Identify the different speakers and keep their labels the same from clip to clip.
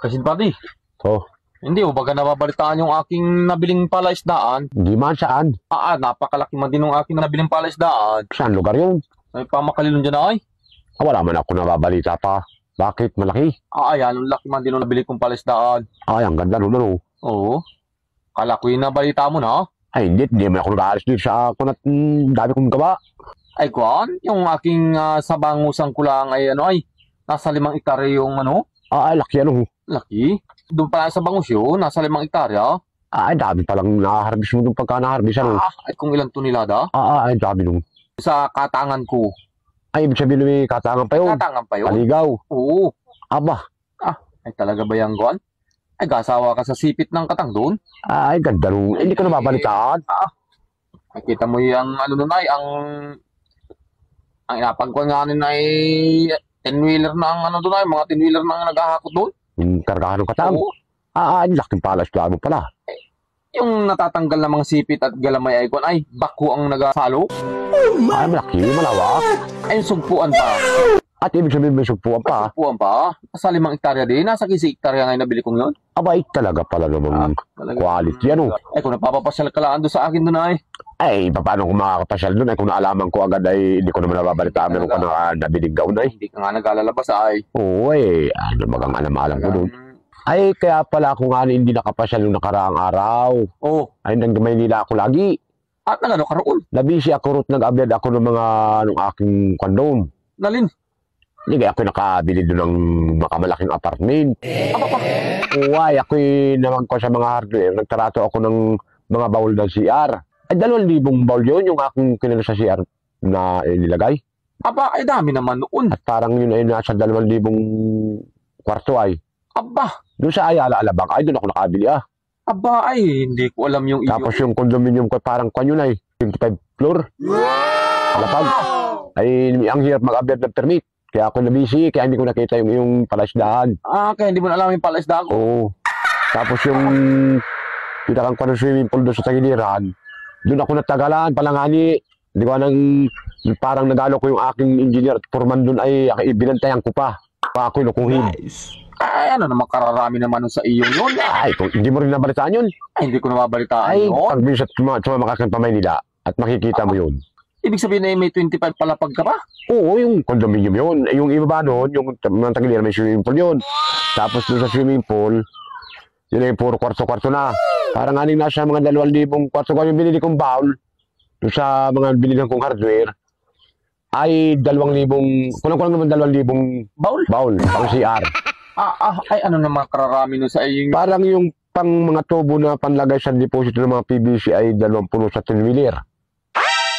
Speaker 1: Kasi pati,
Speaker 2: Oh,
Speaker 1: hindi o baga nababalitaan yung aking nabiling palaisdaan.
Speaker 2: di man saan?
Speaker 1: Napakalaki man din yung aking nabiling palaisdaan.
Speaker 2: Saan lugar yun?
Speaker 1: May pamakalilon dyan ay.
Speaker 2: Wala man ako nababalita pa. Bakit? Malaki?
Speaker 1: Yan, ang laki man din yung nabili kong palaisdaan.
Speaker 2: Ay, ang ganda nun, ano?
Speaker 1: Oo. Kala ko yung nabalita mo na.
Speaker 2: Ay, hindi man ako nag-aalis dito sa kunat, dami kong gawa.
Speaker 1: Ay, kuwan, yung aking sabangusan ko lang ay nasa 5 hektarya yung
Speaker 2: Ay, laki ano.
Speaker 1: laki. Doon pala sa bangus yun, nasa 5 hektarya.
Speaker 2: Ay, dami palang nakaharbis mo nung pagka nakaharbis, ano?
Speaker 1: Ay kung ilang tonelada.
Speaker 2: Ay, dami nung.
Speaker 1: Sa katangan ko.
Speaker 2: Ay, ibig sabihin may katangan pa yun.
Speaker 1: Katangan pa yun?
Speaker 2: Paligaw.
Speaker 1: Oo.
Speaker 2: Aba.
Speaker 1: Ay talaga ba yan, kuwan? Ay gasawa ka sa sipit ng katang doon.
Speaker 2: Ay, ganda nung. Hindi ka nababalitaan.
Speaker 1: Ay kita mo yung nun ay, ang inapagkuhan nga nun ay 10-wheeler na ang doon ay, mga 10-wheeler na ang naghahakot doon.
Speaker 2: Yung kargahan ng katang.
Speaker 1: Oo.
Speaker 2: Ay, laking palas mo pala.
Speaker 1: Yung natatanggal na mga sipit at galamay ay kuwan ay bako ang nagasalo.
Speaker 2: Ay, malaki, malawak.
Speaker 1: Ay sugpuan pa.
Speaker 2: At ibig sabihin may sugpuan pa.
Speaker 1: Sugpuan pa. Nasa 5 hektarya din. Nasa 15 hektarya nga yung nabili kong yun.
Speaker 2: Abay, talaga pala namang
Speaker 1: Talaga.
Speaker 2: quality, ano?
Speaker 1: Ay kung napapapasyal ka lang doon sa akin doon ay.
Speaker 2: Ay, paano kung makakapasyal doon? Ay, kung naalaman ko agad ay hindi ko naman nababalitaan meron ka na nabilig gaon ay.
Speaker 1: Hindi ka nga nag-alalabas ay.
Speaker 2: Oo, ano magang alam ko doon. Ay, kaya pala ako nga hindi nakapasyal nung nakaraang araw.
Speaker 1: Oo.
Speaker 2: Ay, nang Maynila ako lagi.
Speaker 1: At nagano ka roon?
Speaker 2: Nabisi ako root, nag-abiyad ako ng nung aking kondom.
Speaker 1: Nalin?
Speaker 2: Hindi kaya ako nakabili doon ng makamalaking apartment.
Speaker 1: Apa pa?
Speaker 2: Uway, ako'y naman ko sa mga hardware. Nagtarato ako ng mga baul ng CR. Ay, 2,000 baul yun, yung aking kinala sa CR na nilagay.
Speaker 1: Aba, ay dami naman noon.
Speaker 2: At parang yun ay nasa 2,000 kwarto ay.
Speaker 1: Aba,
Speaker 2: Doon sa Ayala, Alabang, ay doon ako nakabili
Speaker 1: aba, ay hindi ko alam yung iyo.
Speaker 2: Tapos yung condominium ko parang kanyon ay 25 floor. Alapag. Ay, ang hirap mag-abiyad ng permit. Kaya ako nabisi, kaya hindi ko nakita yung palasdaan.
Speaker 1: Kaya hindi mo na alam yung palaisdaan ko.
Speaker 2: Oo. Tapos yung pinakang ko ng swimming pool doon sa tagiliran, doon ako natagalan, palangani. Hindi ko parang nagalo ko yung aking engineer at foreman doon ay ibinantayan ko pa. Ako'y lukuhin.
Speaker 1: Ay, ano naman kararami naman sa iyo yun.
Speaker 2: Ay, kung hindi mo rin nabalitaan yun.
Speaker 1: Ay, hindi ko nababalitaan
Speaker 2: Ay,
Speaker 1: yun.
Speaker 2: pag minsan sumama ka pa Maynila at makikita mo yun.
Speaker 1: Ibig sabihin na may 25 palapag ka pa?
Speaker 2: Oo, yung condominium yun. Yung iba ba noon, yung mga tagiliran may swimming pool yun. Tapos doon sa swimming pool, yun ay puro kwarto-kwarto na. Parang aning nasa mga 2,000 kwarto ko yung binili kong bowl. Doon sa mga binili kong hardware, ay 2,000, kulang-kulang naman 2,000
Speaker 1: Baul?
Speaker 2: bowl, pang CR.
Speaker 1: Ay, ano naman kararami nun sa iyo?
Speaker 2: Parang yung pang mga tubo na panlagay sa deposito ng mga PVC ay 20 sa 10-wheeler.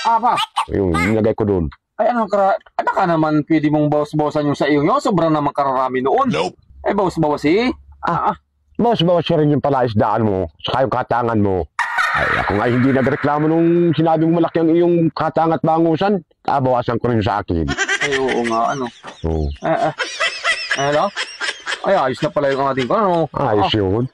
Speaker 1: Pa?
Speaker 2: Yung nilagay ko doon.
Speaker 1: Ay, ano ka naman pwede mong bawas-bawasan yung sa iyo nyo? Sobrang naman kararami noon. Nope. Ay, bawas-bawas eh.
Speaker 2: Bawas siya rin yung palaisdaan mo, saka yung katangan mo. Ay, ako nga hindi nagreklamo nung sinabi mo malaki ang iyong katang at bangusan. Bawasan ko rin sa akin.
Speaker 1: Ay, oo nga, ano.
Speaker 2: Oo.
Speaker 1: Ano? Ay, ayos na pala yung ating ano.
Speaker 2: Ayos yun.